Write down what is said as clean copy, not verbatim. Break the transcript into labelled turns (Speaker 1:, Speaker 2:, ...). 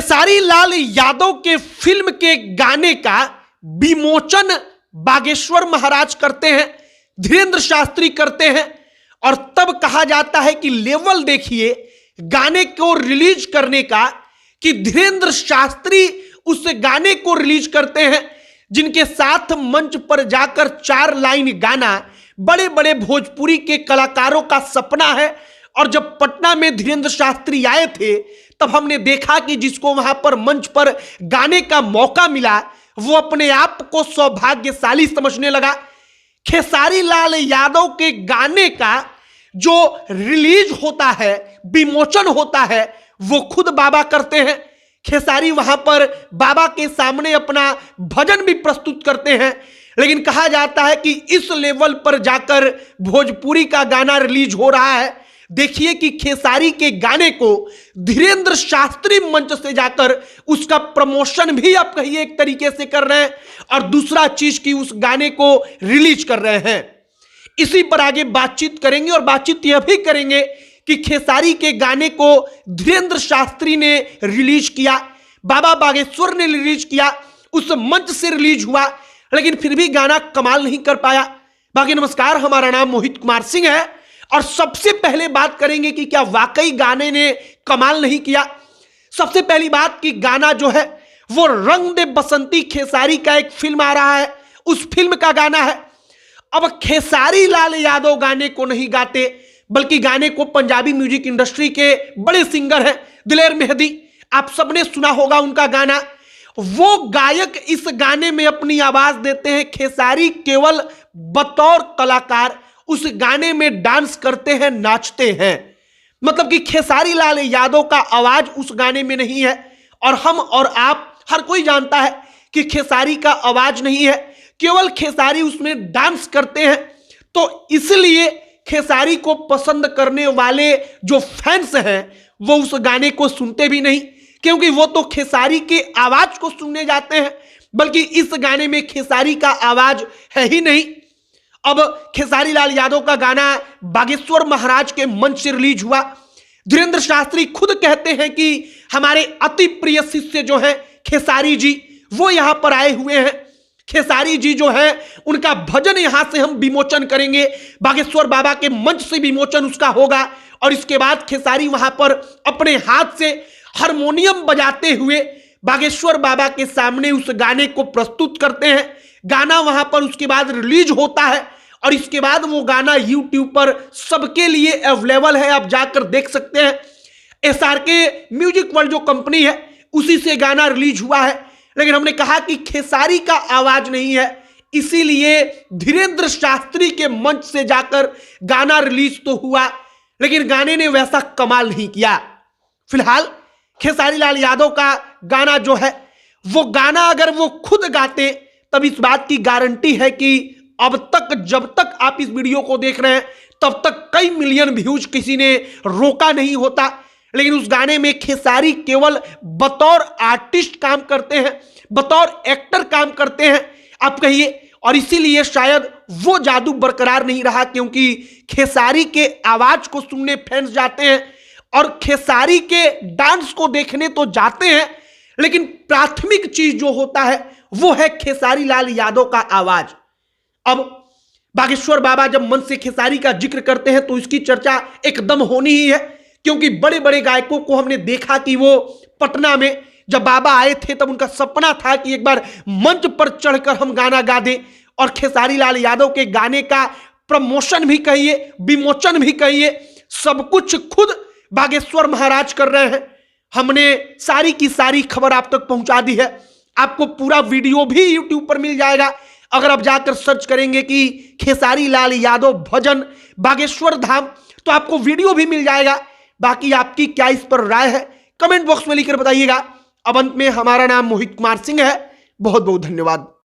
Speaker 1: खेसारी लाल यादव के फिल्म के गाने का विमोचन बागेश्वर महाराज करते हैं, धीरेंद्र शास्त्री करते हैं और तब कहा जाता है कि लेवल देखिए गाने को रिलीज करने का कि धीरेंद्र शास्त्री उस गाने को रिलीज करते हैं जिनके साथ मंच पर जाकर 4 लाइन गाना बड़े बड़े भोजपुरी के कलाकारों का सपना है। और जब पटना में धीरेंद्र शास्त्री आए थे तब हमने देखा कि जिसको वहां पर मंच पर गाने का मौका मिला वो अपने आप को सौभाग्यशाली समझने लगा। खेसारी लाल यादव के गाने का जो रिलीज होता है, विमोचन होता है, वो खुद बाबा करते हैं। खेसारी वहां पर बाबा के सामने अपना भजन भी प्रस्तुत करते हैं, लेकिन कहा जाता है कि इस लेवल पर जाकर भोजपुरी का गाना रिलीज हो रहा है। देखिए कि खेसारी के गाने को धीरेंद्र शास्त्री मंच से जाकर उसका प्रमोशन भी आप कहिए एक तरीके से कर रहे हैं और दूसरा चीज की उस गाने को रिलीज कर रहे हैं। इसी पर आगे बातचीत करेंगे और बातचीत यह भी करेंगे कि खेसारी के गाने को धीरेंद्र शास्त्री ने रिलीज किया, बाबा बागेश्वर ने रिलीज किया, उस मंच से रिलीज हुआ, लेकिन फिर भी गाना कमाल नहीं कर पाया। बाकी नमस्कार, हमारा नाम मोहित कुमार सिंह है और सबसे पहले बात करेंगे कि क्या वाकई गाने ने कमाल नहीं किया। सबसे पहली बात कि गाना जो है वो रंग दे बसंती खेसारी का एक फिल्म आ रहा है, उस फिल्म का गाना है। अब खेसारी लाल यादव गाने को नहीं गाते बल्कि गाने को पंजाबी म्यूजिक इंडस्ट्री के बड़े सिंगर हैं दिलेर मेहदी, आप सबने सुना होगा उनका गाना। वो गायक इस गाने में अपनी आवाज देते हैं, खेसारी केवल बतौर कलाकार उस गाने में डांस करते हैं, नाचते हैं। मतलब कि खेसारी लाल यादव का आवाज उस गाने में नहीं है और हम और आप हर कोई जानता है कि खेसारी का आवाज नहीं है, केवल खेसारी उसमें डांस करते हैं। तो इसलिए खेसारी को पसंद करने वाले जो फैंस हैं वो उस गाने को सुनते भी नहीं, क्योंकि वो तो खेसारी के आवाज को सुनने जाते हैं, बल्कि इस गाने में खेसारी का आवाज है ही नहीं। अब खेसारी लाल यादव का गाना बागेश्वर महाराज के मंच से रिलीज हुआ। धीरेंद्र शास्त्री खुद कहते हैं कि हमारे अति प्रिय शिष्य जो हैं खेसारी जी, वो यहां पर आए हुए हैं। खेसारी जी जो है उनका भजन यहां से हम विमोचन करेंगे, बागेश्वर बाबा के मंच से विमोचन उसका होगा और इसके बाद खेसारी वहां पर अपने हाथ से हारमोनियम बजाते हुए बागेश्वर बाबा के सामने उस गाने को प्रस्तुत करते हैं। गाना वहां पर उसके बाद रिलीज होता है और इसके बाद वो गाना YouTube पर सबके लिए अवेलेबल है, आप जाकर देख सकते हैं। SRK म्यूजिक वर्ल्ड जो कंपनी है उसी से गाना रिलीज हुआ है, लेकिन हमने कहा कि खेसारी का आवाज नहीं है, इसीलिए धीरेंद्र शास्त्री के मंच से जाकर गाना रिलीज तो हुआ, लेकिन गाने ने वैसा कमाल नहीं किया। फिलहाल खेसारी लाल यादव का गाना जो है वो गाना अगर वो खुद गाते तब इस बात की गारंटी है कि अब तक जब तक आप इस वीडियो को देख रहे हैं तब तक कई मिलियन व्यूज किसी ने रोका नहीं होता। लेकिन उस गाने में खेसारी केवल बतौर आर्टिस्ट काम करते हैं, बतौर एक्टर काम करते हैं आप कहिए, और इसीलिए शायद वो जादू बरकरार नहीं रहा, क्योंकि खेसारी के आवाज को सुनने फैंस जाते हैं और खेसारी के डांस को देखने तो जाते हैं, लेकिन प्राथमिक चीज जो होता है वो है खेसारी लाल यादव का आवाज। अब बागेश्वर बाबा जब मन से खेसारी का जिक्र करते हैं तो इसकी चर्चा एकदम होनी ही है, क्योंकि बड़े बड़े गायकों को हमने देखा कि वो पटना में जब बाबा आए थे तब उनका सपना था कि एक बार मंच पर चढ़कर हम गाना गा दें, और खेसारी लाल यादव के गाने का प्रमोशन भी कहिए, विमोचन भी कहिए, सब कुछ खुद बागेश्वर महाराज कर रहे हैं। हमने सारी की सारी खबर आप तक पहुंचा दी है, आपको पूरा वीडियो भी YouTube पर मिल जाएगा। अगर आप जाकर सर्च करेंगे कि खेसारी लाल यादव भजन बागेश्वर धाम तो आपको वीडियो भी मिल जाएगा। बाकी आपकी क्या इस पर राय है कमेंट बॉक्स में लिखकर बताइएगा। अब अंत में हमारा नाम मोहित कुमार सिंह है, बहुत बहुत धन्यवाद।